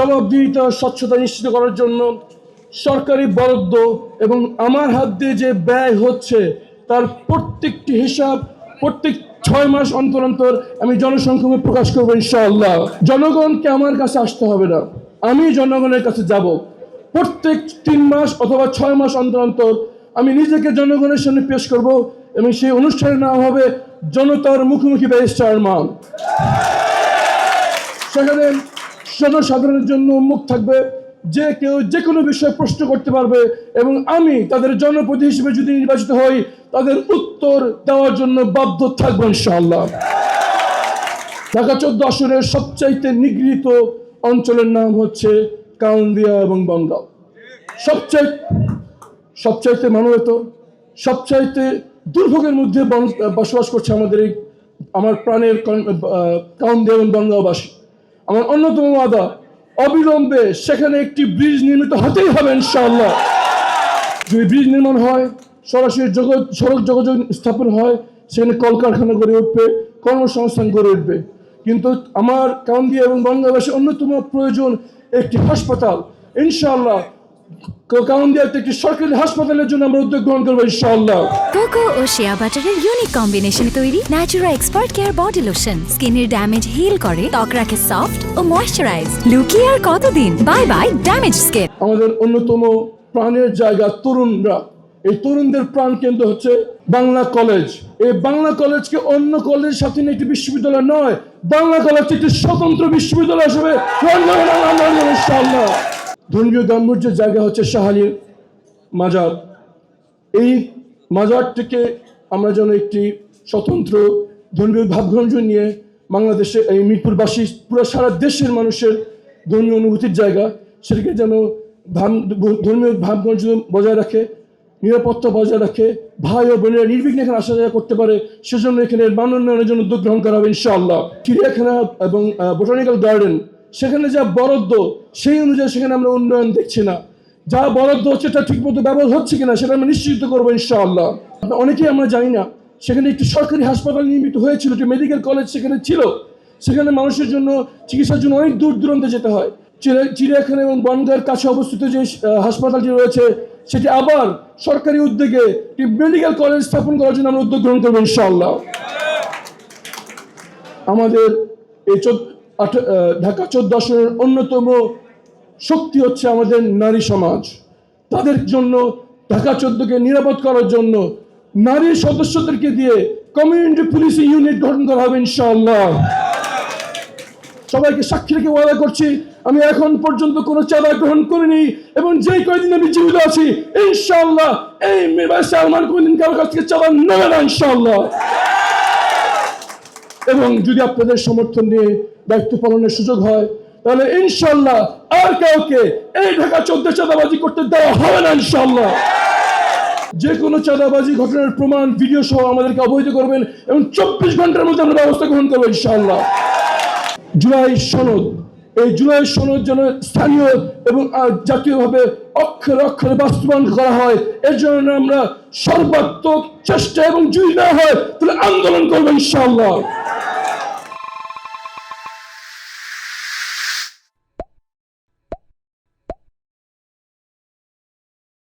জবাবদিহিতা স্বচ্ছতা নিশ্চিত করার জন্য সরকারি বরাদ্দ এবং আমার হাত দিয়ে যে ব্যয় হচ্ছে তার প্রত্যেকটি হিসাব প্রত্যেক 6 মাস অন্তর অন্তর আমি জনসংখ্যা প্রকাশ করবো ইনশাআল্লাহ। জনগণকে আমার কাছে আসতে হবে না, আমি জনগণের কাছে যাব। প্রত্যেক 3 মাস অথবা 6 মাস অন্তর অন্তর আমি নিজেকে জনগণের সামনে পেশ করব এবং সেই অনুষ্ঠানের নাম হবে জনতার মুখোমুখি ব্যারিস্টার আরমান। সেখানে জনসাধারণের জন্য উন্মুক্ত থাকবে, যে কেউ যে কোনো বিষয়ে প্রশ্ন করতে পারবে এবং আমি তাদের জনপ্রতিনিধি হিসেবে যদি নির্বাচিত হই তাদের উত্তর দেওয়ার জন্য বাধ্য থাকবো ইনশাআল্লাহ। ঢাকা 14 আসনের সবচাইতে নিগৃহীত অঞ্চলের নাম হচ্ছে কাউন্দিয়া এবং বনগাঁও। সবচাইতে মানবেত, সবচাইতে দুর্ভোগের মধ্যে বসবাস করছে আমার প্রাণের কাউন্দিয়া এবং বনগাঁওবাসী। আমার অন্যতম ওয়াদা, অবিলম্বে সেখানে একটি ব্রিজ নির্মিত হতেই হবে ইনশাআল্লাহ। যদি ব্রিজ নির্মাণ হয়, সরাসরি সড়ক যোগাযোগ স্থাপন হয়, সেখানে কলকারখানা গড়ে উঠবে, কর্মসংস্থান গড়ে উঠবে। কিন্তু আমার কাউন্দিয়া এবং বনগাঁওবাসীর অন্যতম প্রয়োজন একটি হাসপাতাল। ইনশাআল্লাহ কাউন্দিয়াতে একটি সরকারি হাসপাতালের জন্য আমরা উদ্যোগ গ্রহণ করবো ইনশাআল্লাহ। কোকো ও শিয়া বাটারের ইউনিক কম্বিনেশনে তৈরি Natura expert care body lotion স্কিনের ড্যামেজ হিল করে, ত্বক রাখে সফট ও ময়েশ্চারাইজ। লুকিয়ে আর কতদিন, বাই বাই ড্যামেজ স্কিন। আমাদের অন্যতম প্রাণের জায়গা তরুণরা, এই তরুণদের প্রাণ কেন্দ্র হচ্ছে বাংলা কলেজ। এই বাংলা কলেজকে অন্য কলেজের সাথে একটি বিশ্ববিদ্যালয় নয়, বাংলা কলেজ একটি স্বতন্ত্র বিশ্ববিদ্যালয় হিসেবে ইনশাআল্লাহ। ধর্মীয় গাম্ভীর্যের জায়গা হচ্ছে শাহ আলীর মাজার। এই মাজারটিকে আমরা যেন একটি স্বতন্ত্র ধর্মীয় ভাবগঞ্জ নিয়ে বাংলাদেশে এই মিরপুরবাসী পুরো সারা দেশের মানুষের ধর্মীয় অনুভূতির জায়গা, সেটাকে যেন ধর্মীয় ভাবগঞ্জ বজায় রাখে, নিরাপত্তা বজায় রাখে, ভাই ও বোনেরা নির্বিঘ্নে এখানে আসা যাওয়া করতে পারে, সেজন্য এখানে মান উন্নয়নের জন্য উদ্যোগ গ্রহণ করা হবে ইনশাআল্লাহ। চিড়িয়াখানা এবং বোটানিক্যাল গার্ডেন, সেখানে যা বরাদ্দ সেই অনুযায়ী সেখানে আমরা উন্নয়ন দেখছি না। যা বরাদ্দ হচ্ছে তা ঠিকমতো ব্যবহার হচ্ছে কিনা সেটা আমরা নিশ্চিত করবো ইনশাআল্লাহ। অনেকেই আমরা জানি না সেখানে একটি সরকারি হাসপাতাল নির্মিত হয়েছিল, একটি মেডিকেল কলেজ সেখানে ছিল। সেখানে মানুষের জন্য চিকিৎসার জন্য অনেক দূর দূরান্তে যেতে হয়। চিড়িয়াখানা এবং বনগাঁয়ের কাছে অবস্থিত যে হাসপাতালটি রয়েছে সেটি আবার সরকারি উদ্যোগে একটি মেডিকেল কলেজ স্থাপন করার জন্য আমরা উদ্যোগ গ্রহণ করবো ইনশাআল্লাহ। আমাদের এই ঢাকা 14 আসনের অন্যতম শক্তি হচ্ছে আমাদের নারী সমাজ। তাদের জন্য ঢাকা 14কে নিরাপদ করার জন্য নারী সদস্যদেরকে দিয়ে কমিউনিটি পুলিশিং ইউনিট গঠন করা হবে ইনশাআল্লাহ। সবাইকে সাক্ষী রেখে ওয়াদা করছি, আমি এখন পর্যন্ত কোনো চাঁদা গ্রহণ করিনি এবং যে কয়েকদিন আমি জীবিত আছি ইনশাআল্লাহ এই ব্যারিস্টার আরমান কোনদিন কারোর কাছ থেকে চাঁদা নেবে না ইনশাআল্লাহ। এবং যদি আপনাদের সমর্থন নিয়ে দায়িত্ব পালনের সুযোগ হয় তাহলে ইনশাআল্লাহ আর কাউকে এই ঢাকা 14 চাঁদাবাজি করতে দেওয়া হবে না ইনশাআল্লাহ। যে কোনো চাঁদাবাজি ঘটনার প্রমাণ ভিডিও সহ আমাদেরকে অবহিত করবেন এবং 24 ঘন্টার মধ্যে আমরা ব্যবস্থা গ্রহণ করবো ইনশাআল্লাহ। জুলাই সনদ, এই জুলাই সনদ যেন স্থানীয় এবং জাতীয়ভাবে অক্ষরে অক্ষরে বাস্তবায়ন করা হয়, এর জন্য আমরা সর্বাত্মক চেষ্টা এবং যদি না হয় তাহলে আন্দোলন করবো ইনশাআল্লাহ।